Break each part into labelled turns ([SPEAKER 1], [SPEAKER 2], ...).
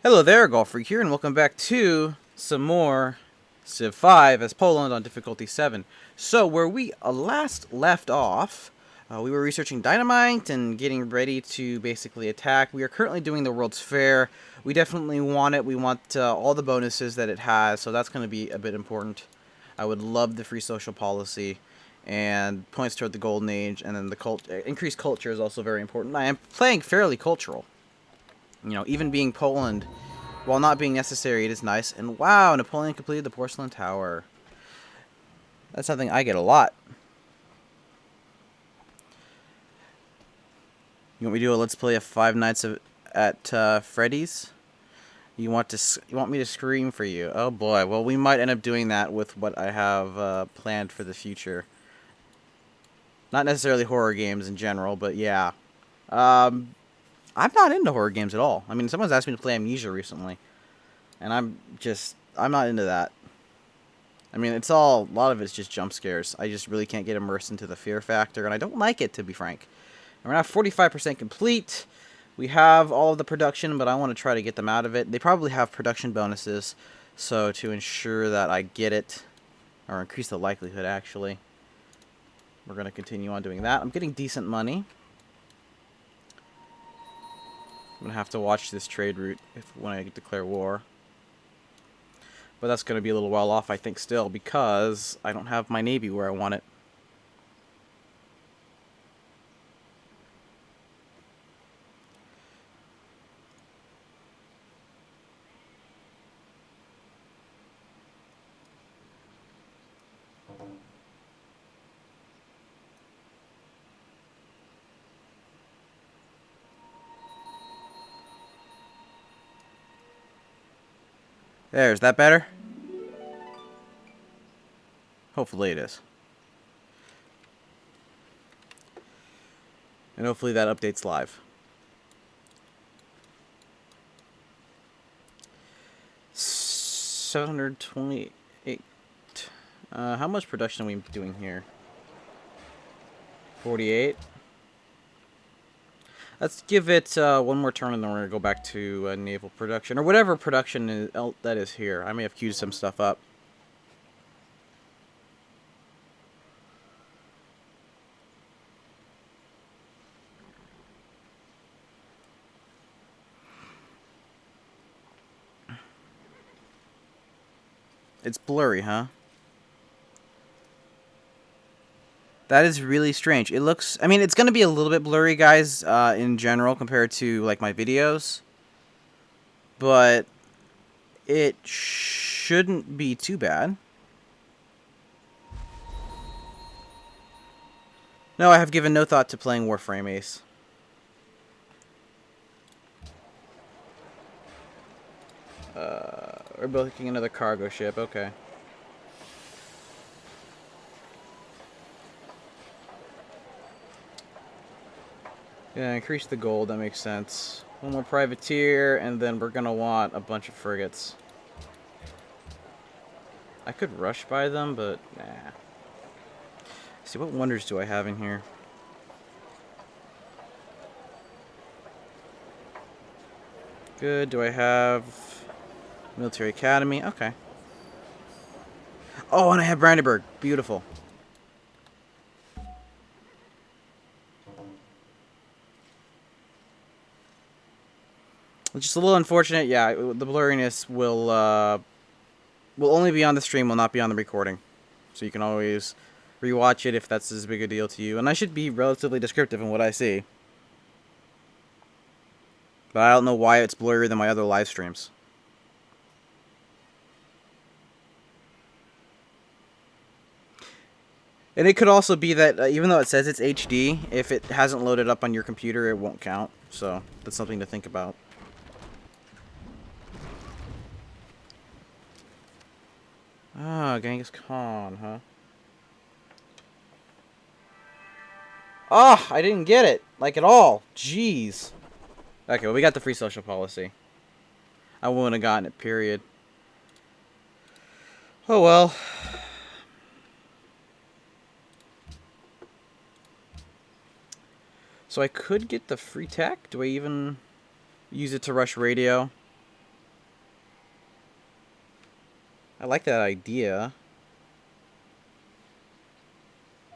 [SPEAKER 1] Hello there, Golf Freak here, and welcome back to some more Civ 5 as Poland on difficulty 7. So, where we last left off, we were researching dynamite and getting ready to basically attack. We are currently doing the World's Fair. We definitely want it. We want all the bonuses that it has, so that's going to be a bit important. I would love the free social policy and points toward the Golden Age, and then the increased culture is also very important. I am playing fairly cultural. You know, even being Poland, while not being necessary, it is nice. And wow, Napoleon completed the porcelain tower. That's something I get a lot. You want me to do a let's play of Five Nights at Freddy's? You want me to scream for you? Oh boy. Well, we might end up doing that with what I have planned for the future. Not necessarily horror games in general, but yeah. I'm not into horror games at all. I mean, someone's asked me to play Amnesia recently, and I'm not into that. I mean, a lot of it's just jump scares. I just really can't get immersed into the fear factor, and I don't like it, to be frank. And we're now 45% complete. We have all of the production, but I want to try to get them out of it. They probably have production bonuses, so to ensure that I get it, or increase the likelihood, actually, we're going to continue on doing that. I'm getting decent money. I'm going to have to watch this trade route when I declare war. But that's going to be a little while off, I think, still, because I don't have my navy where I want it. There, is that better? Hopefully it is. And hopefully that updates live. 728. How much production are we doing here? 48. Let's give it one more turn, and then we're going to go back to naval production, or whatever production that is here. I may have queued some stuff up. It's blurry, huh? That is really strange. It looks... I mean, it's going to be a little bit blurry, guys, in general, compared to, like, my videos. But it shouldn't be too bad. No, I have given no thought to playing Warframe Ace. We're building another cargo ship, okay. Yeah, increase the gold, that makes sense. One more privateer, and then we're gonna want a bunch of frigates. I could rush by them, but nah. Let's see, what wonders do I have in here? Good, do I have military academy? Okay. Oh, and I have Brandenburg. Beautiful. It's just a little unfortunate. Yeah, the blurriness will only be on the stream, will not be on the recording. So you can always rewatch it if that's as big a deal to you. And I should be relatively descriptive in what I see. But I don't know why it's blurrier than my other live streams. And it could also be that even though it says it's HD, if it hasn't loaded up on your computer, it won't count. So that's something to think about. Ah, Genghis Khan, huh? Ah, I didn't get it. Like, at all. Jeez. Okay, well, we got the free social policy. I wouldn't have gotten it, period. Oh, well. So I could get the free tech. Do I even use it to rush radio? I like that idea.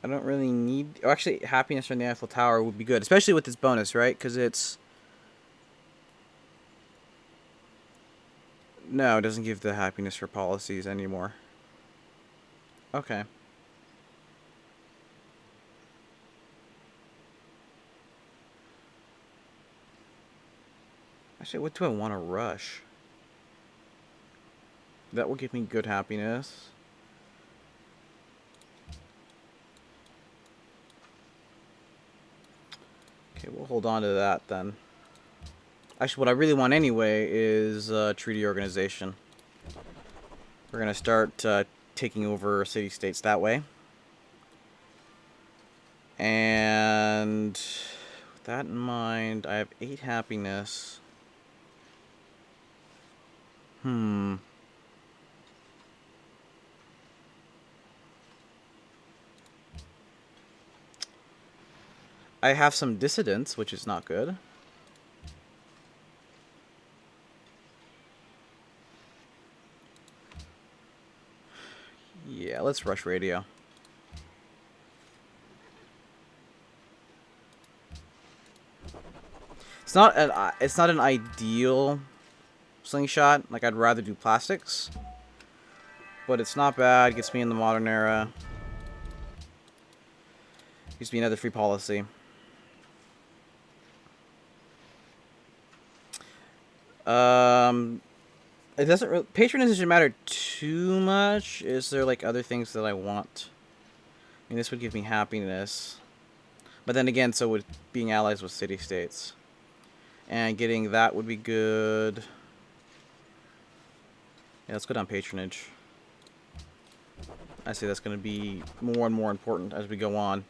[SPEAKER 1] I don't really need... Oh, actually, happiness from the Eiffel Tower would be good. Especially with this bonus, right? Because it's... No, it doesn't give the happiness for policies anymore. Okay. Actually, what do I want to rush? That will give me good happiness. Okay, we'll hold on to that then. Actually, what I really want anyway is treaty organization. We're going to start taking over city-states that way. And with that in mind, I have 8 happiness. I have some dissidents, which is not good. Yeah, let's rush radio. It's not an ideal slingshot. Like, I'd rather do plastics. But it's not bad. Gets me in the modern era. Gives me another free policy. It doesn't really... Patronage doesn't matter too much. Is there, like, other things that I want? I mean, this would give me happiness. But then again, so would being allies with city-states. And getting that would be good. Yeah, let's go down patronage. I see that's going to be more and more important as we go on.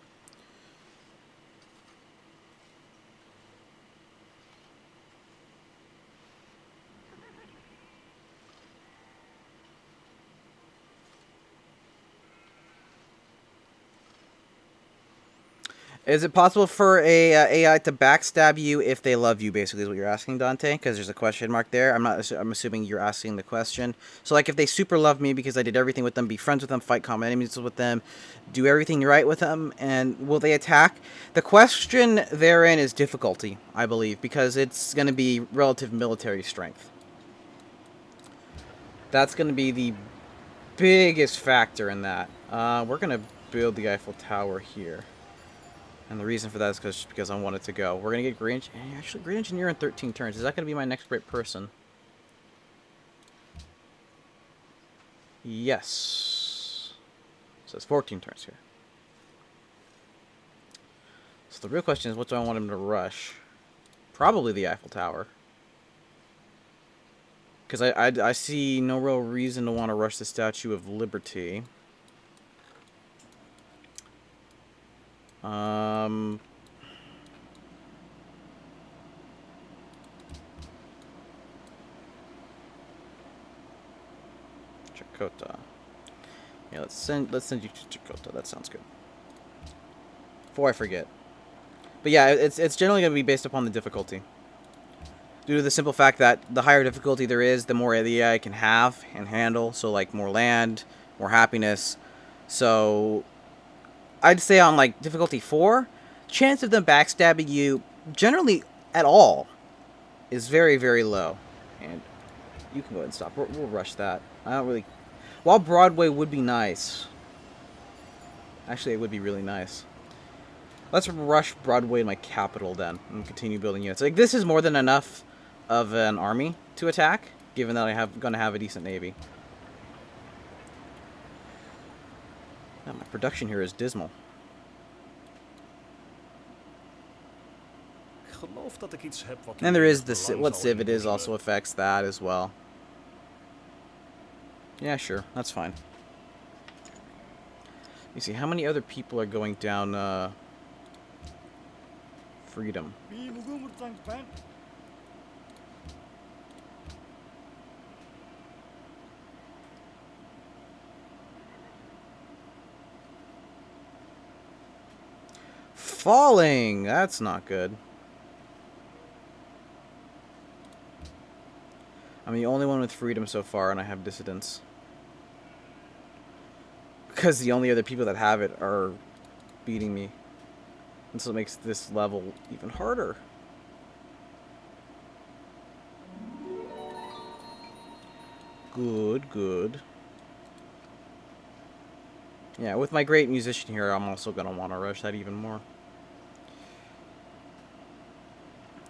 [SPEAKER 1] Is it possible for a AI to backstab you if they love you? Basically, is what you're asking, Dante. Because there's a question mark there. I'm assuming you're asking the question. So, like, if they super love me because I did everything with them, be friends with them, fight common enemies with them, do everything right with them, and will they attack? The question therein is difficulty, I believe, because it's going to be relative military strength. That's going to be the biggest factor in that. We're going to build the Eiffel Tower here. And the reason for that is because I want it to go. We're going to get Great Engineer. Actually, Great Engineer in 13 turns. Is that going to be my next great person? Yes. So it's 14 turns here. So the real question is, what do I want him to rush? Probably the Eiffel Tower. Because I see no real reason to want to rush the Statue of Liberty. Chakota. Yeah, let's send you to Chakota. That sounds good. Before I forget. But yeah, it's generally going to be based upon the difficulty. Due to the simple fact that the higher difficulty there is, the more the AI can have and handle. So, like, more land, more happiness. So, I'd say on, like, difficulty 4, chance of them backstabbing you, generally, at all, is very, very low. And you can go ahead and stop. We'll rush that. I don't really... While Broadway would be nice. Actually, it would be really nice. Let's rush Broadway in my capital, then, and continue building units. Like, this is more than enough of an army to attack, given that I'm going to have a decent navy. Now, my production here is dismal. And there is the what civ it is also affects that as well. Yeah, sure, that's fine. You see, how many other people are going down Freedom? Falling! That's not good. I'm the only one with freedom so far, and I have dissidents. because the only other people that have it are beating me. And so it makes this level even harder. Good, good. Yeah, with my great musician here, I'm also going to want to rush that even more.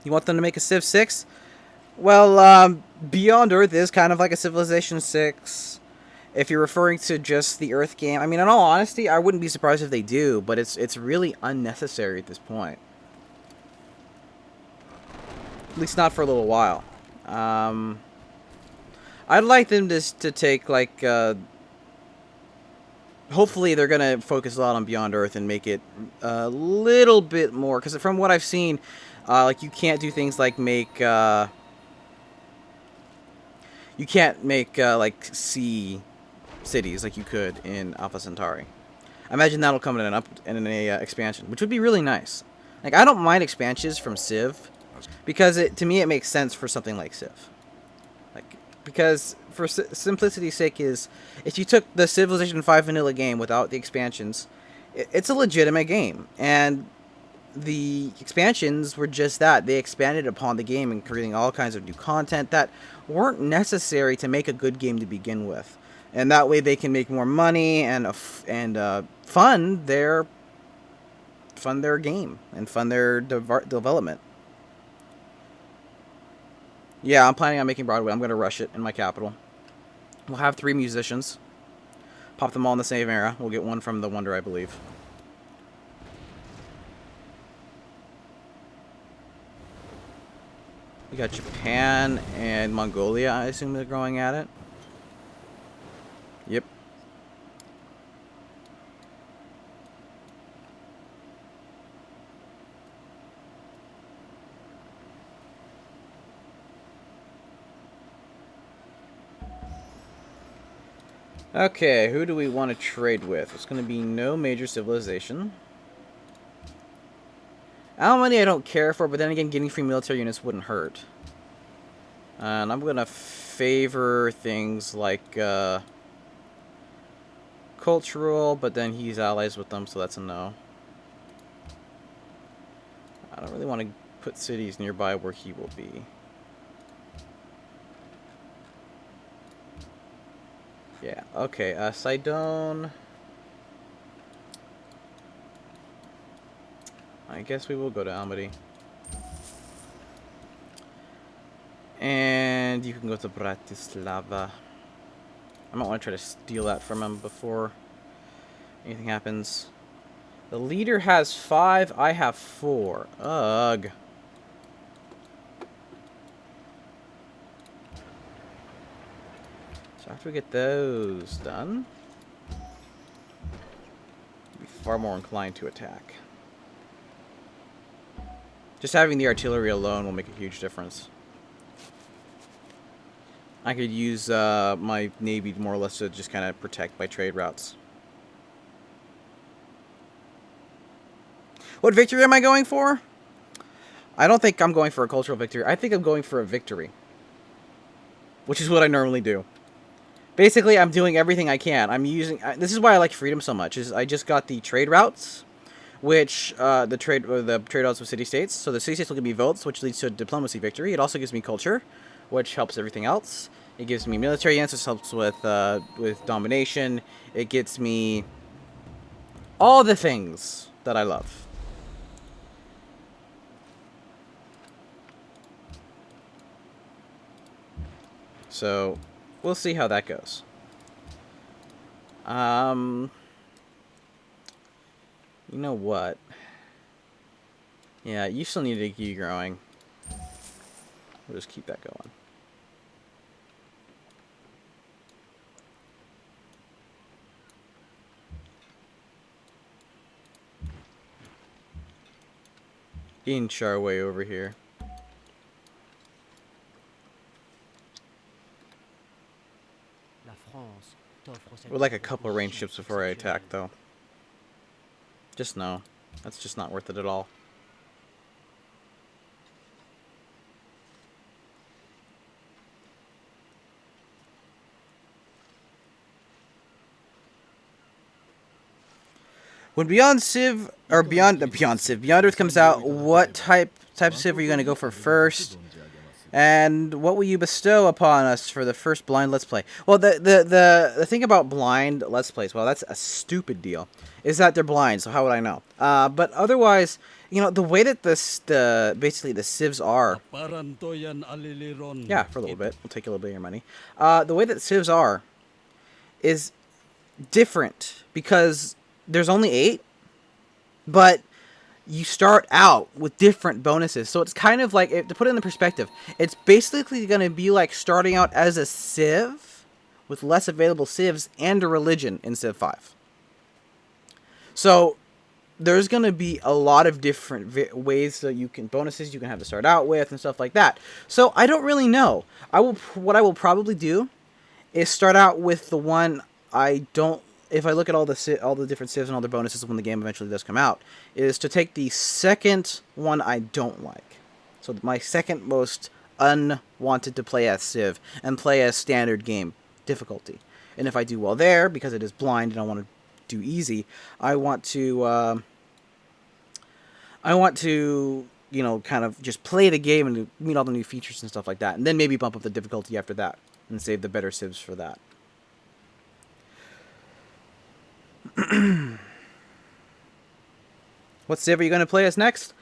[SPEAKER 1] You want them to make a Civ 6? Well, Beyond Earth is kind of like a Civilization 6. If you're referring to just the Earth game, I mean, in all honesty, I wouldn't be surprised if they do, but it's really unnecessary at this point. At least not for a little while. I'd like them to take, like, hopefully they're going to focus a lot on Beyond Earth and make it a little bit more, because from what I've seen, like, you can't do things like make, you can't make, like, sea cities like you could in Alpha Centauri. I imagine that'll come in an expansion, which would be really nice. Like, I don't mind expansions from Civ, because to me it makes sense for something like Civ. Like, because for simplicity's sake is, if you took the Civilization 5 vanilla game without the expansions, it's a legitimate game, and the expansions were just that. They expanded upon the game and creating all kinds of new content that weren't necessary to make a good game to begin with. And that way they can make more money and fund their game and fund their development. Yeah, I'm planning on making Broadway. I'm going to rush it in my capital. We'll have 3 musicians. Pop them all in the same era. We'll get one from the Wonder, I believe. We got Japan and Mongolia, I assume they're growing at it. Yep. Okay, who do we want to trade with? It's going to be no major civilization. Alimony I don't care for, but then again, getting free military units wouldn't hurt. And I'm going to favor things like cultural, but then he's allies with them, so that's a no. I don't really want to put cities nearby where he will be. Yeah, okay, Sidon. I guess we will go to Almaty. And you can go to Bratislava. I might want to try to steal that from him before anything happens. The leader has 5, I have 4. Ugh. So after we get those done, we'll be far more inclined to attack. Just having the artillery alone will make a huge difference. I could use my navy more or less to just kind of protect my trade routes. What victory am I going for? I don't think I'm going for a cultural victory. I think I'm going for a victory. Which is what I normally do. Basically, I'm doing everything I can. I'm using... this is why I like freedom so much. Is I just got the trade routes, which... the trade routes with city-states. So the city-states will give me votes, which leads to a diplomacy victory. It also gives me culture, which helps everything else. It gives me military units, which helps with domination. It gets me all the things that I love. So, we'll see how that goes. You know what? Yeah, you still need to keep growing. We'll just keep that going. Inch our way over here. We're like a couple of range ships before I attack, though. Just no. That's just not worth it at all. When Beyond Civ or Beyond Earth comes out, what type of Civ are you going to go for first? And what will you bestow upon us for the first blind Let's Play? Well, the thing about blind Let's Plays, well, that's a stupid deal, is that they're blind, so how would I know? But otherwise, you know, the way that basically the civs are... Yeah, for a little bit. We'll take a little bit of your money. The way that civs are is different, because there's only 8, but you start out with different bonuses. So it's kind of like, to put it in the perspective, it's basically going to be like starting out as a civ with less available civs and a religion in Civ 5. So there's going to be a lot of different ways that bonuses you can have to start out with and stuff like that. So I don't really know. What I will probably do is start out with the one I don't... If I look at all the different civs and all the bonuses when the game eventually does come out, is to take the second one I don't like. So my second most unwanted to play as civ and play as standard game difficulty. And if I do well there, because it is blind and I want to do easy, I want to you know, kind of just play the game and meet all the new features and stuff like that, and then maybe bump up the difficulty after that and save the better civs for that. What civ are you going to play as next?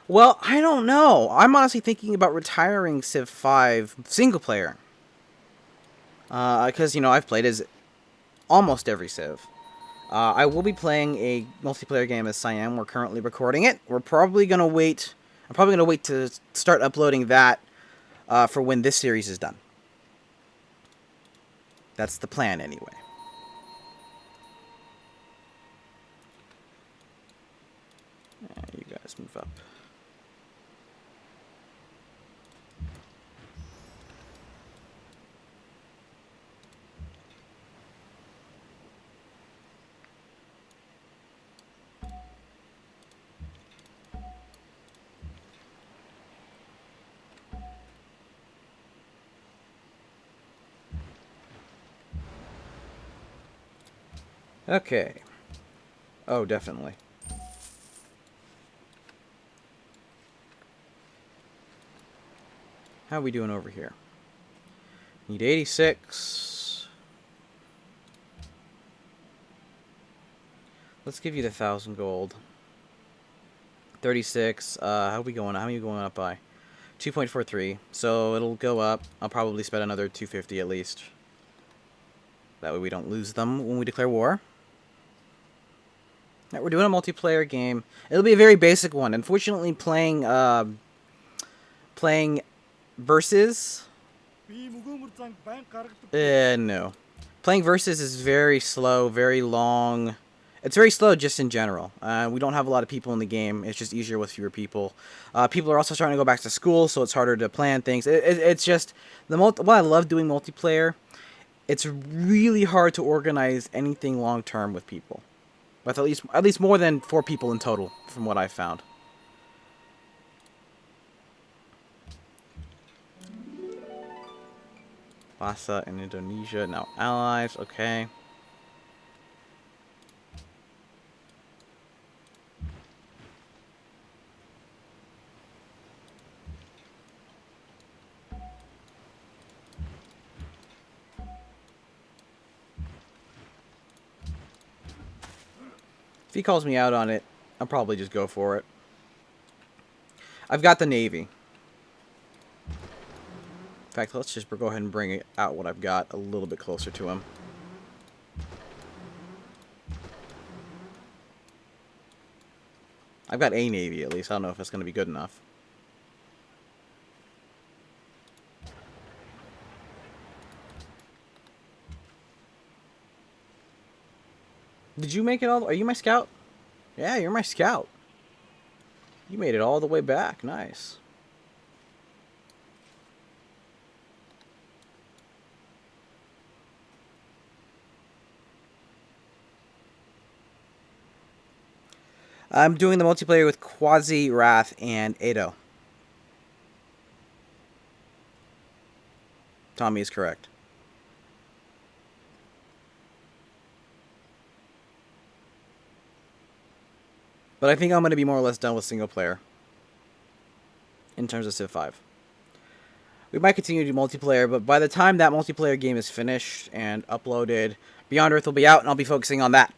[SPEAKER 1] Well, I don't know. I'm honestly thinking about retiring Civ 5 single player. Because, you know, I've played as almost every civ. I will be playing a multiplayer game as Cyan. We're currently recording it. We're probably going to wait. I'm probably going to wait to start uploading that for when this series is done. That's the plan, anyway. You guys move up. Okay. Oh, definitely. How are we doing over here? Need 86. Let's give you the 1,000 gold. 36. How are we going? How are you going up by? 2.43. So it'll go up. I'll probably spend another 250 at least. That way we don't lose them when we declare war. Right, we're doing a multiplayer game. It'll be a very basic one. Unfortunately, playing versus... no. Playing versus is very slow, very long. It's very slow just in general. We don't have a lot of people in the game. It's just easier with fewer people. People are also starting to go back to school, so it's harder to plan things. It's just... What I love doing multiplayer, it's really hard to organize anything long-term with people. With at least more than 4 people in total, from what I've found. Lhasa and Indonesia, now allies, okay. If he calls me out on it, I'll probably just go for it. I've got the Navy. In fact, let's just go ahead and bring it out what I've got a little bit closer to him. I've got a Navy, at least. I don't know if it's going to be good enough. Did you make it all? Are you my scout? Yeah, you're my scout. You made it all the way back. Nice. I'm doing the multiplayer with Quasi, Wrath, and Edo. Tommy is correct. But I think I'm going to be more or less done with single player in terms of Civ 5. We might continue to do multiplayer, but by the time that multiplayer game is finished and uploaded, Beyond Earth will be out, and I'll be focusing on that.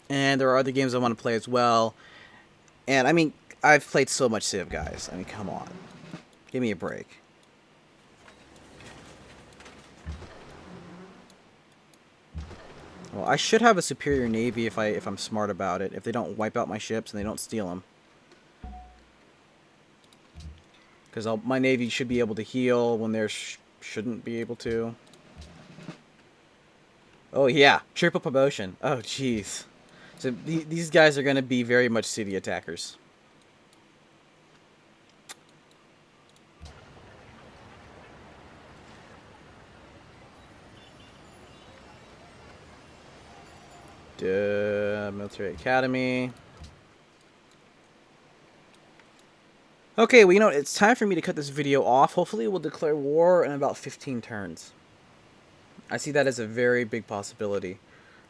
[SPEAKER 1] And there are other games I want to play as well. And, I mean, I've played so much Civ, guys. I mean, come on. Give me a break. Well, I should have a superior navy if I'm smart about it. If they don't wipe out my ships and they don't steal them. Because my navy should be able to heal when theirs shouldn't be able to. Oh, yeah. Triple promotion. Oh, jeez. So these guys are going to be very much city attackers. Military Academy. Okay, well, you know, it's time for me to cut this video off. Hopefully we'll declare war in about 15 turns. I see that as a very big possibility.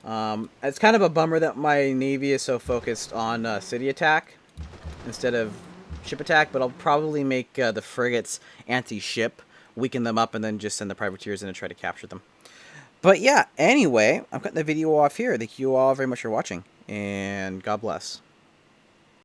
[SPEAKER 1] It's kind of a bummer that my navy is so focused on city attack instead of ship attack, but I'll probably make the frigates anti-ship, weaken them up, and then just send the privateers in and try to capture them. But yeah, anyway, I'm cutting the video off here. Thank you all very much for watching, and God bless.